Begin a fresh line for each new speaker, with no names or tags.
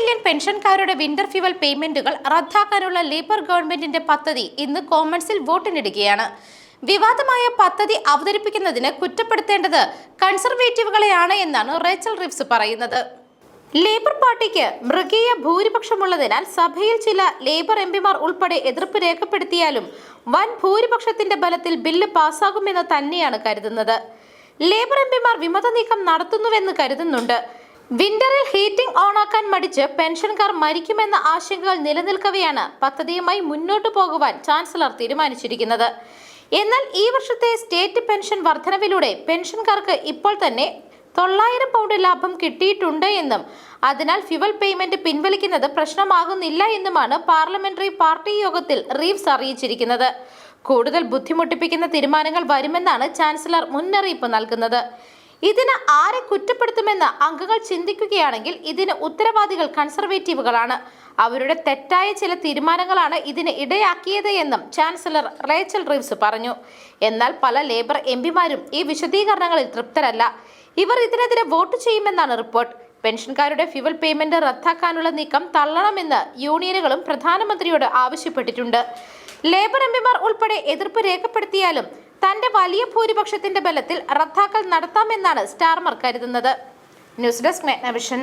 Million പെൻഷൻകാരുടെ winter fuel പേയ്മെന്റുകൾ റദ്ദാക്കാനുള്ള labour ഗവൺമെന്റിന്റെ പദ്ധതി ഇന്ന് കോമൺസിൽ വോട്ടിനിടുകയാണ്. വിവാദമായ പദ്ധതി അവതരിപ്പിക്കുന്നതിന് കുറ്റപ്പെടുത്തേണ്ടത് കൺസർവേറ്റീവുകളെയാണ് എന്നാണ് റേച്ചൽ റിവ്സ് പറയുന്നത്. ലേബർ പാർട്ടിക്ക് മൃഗീയ ഭൂരിപക്ഷമുള്ളതിനാൽ സഭയിൽ ചില ലേബർ എംപിമാർ ഉൾപ്പെടെ എതിർപ്പ് രേഖപ്പെടുത്തിയാലും വൻ ഭൂരിപക്ഷത്തിന്റെ ബലത്തിൽ ബില്ല് പാസ്സാകുമെന്ന് തന്നെയാണ് കരുതുന്നത്. ലേബർ എംപിമാർ വിമത നീക്കം നടത്തുന്നുവെന്ന് കരുതുന്നുണ്ട്. വിന്ററിൽ ഹീറ്റിംഗ് ഓണാക്കാൻ മടിച്ച് പെൻഷൻകാർ മരിക്കുമെന്ന ആശങ്കകൾ നിലനിൽക്കവെയാണ് പദ്ധതിയുമായി മുന്നോട്ടു പോകുവാൻ ചാൻസലർ തീരുമാനിച്ചിരിക്കുന്നത്. എന്നാൽ ഈ വർഷത്തെ സ്റ്റേറ്റ് പെൻഷൻ വർധനവിലൂടെ പെൻഷൻകാർക്ക് ഇപ്പോൾ തന്നെ 900 പൗണ്ട് ലാഭം കിട്ടിയിട്ടുണ്ട് എന്നും അതിനാൽ ഫ്യൂവൽ പേയ്മെന്റ് പിൻവലിക്കുന്നത് പ്രശ്നമാകുന്നില്ല എന്നുമാണ് പാർലമെന്ററി പാർട്ടി യോഗത്തിൽ റീവ്സ് അറിയിച്ചിരിക്കുന്നത്. കൂടുതൽ ബുദ്ധിമുട്ടിപ്പിക്കുന്ന തീരുമാനങ്ങൾ വരുമെന്നാണ് ചാൻസലർ മുന്നറിയിപ്പ് നൽകുന്നത്. ഇതിന് ആരെ കുറ്റപ്പെടുത്തുമെന്ന് അംഗങ്ങൾ ചിന്തിക്കുകയാണെങ്കിൽ ഇതിന് ഉത്തരവാദികൾ കൺസർവേറ്റീവുകളാണ്. അവരുടെ തെറ്റായ ചില തീരുമാനങ്ങളാണ് ഇതിന് ഇടയാക്കിയത് എന്നും ചാൻസലർ റേച്ചൽ റിവ്സ് പറഞ്ഞു. എന്നാൽ പല ലേബർ എംപിമാരും ഈ വിശദീകരണങ്ങളിൽ തൃപ്തരല്ല. ഇവർ ഇതിനെതിരെ വോട്ട് ചെയ്യുമെന്നാണ് റിപ്പോർട്ട്. പെൻഷൻകാരുടെ ഫ്യൂവൽ പേയ്മെന്റ് റദ്ദാക്കാനുള്ള നീക്കം തള്ളണമെന്ന് യൂണിയനുകളും പ്രധാനമന്ത്രിയോട് ആവശ്യപ്പെട്ടിട്ടുണ്ട്. ലേബർ എംപിമാർ ഉൾപ്പെടെ എതിർപ്പ് രേഖപ്പെടുത്തിയാലും തന്റെ വലിയ ഭൂരിപക്ഷത്തിന്റെ ബലത്തിൽ റദ്ദാക്കൽ നടത്താമെന്നാണ് സ്റ്റാർമർ കരുതുന്നത്. News desk മെഗ്നവിഷൻ.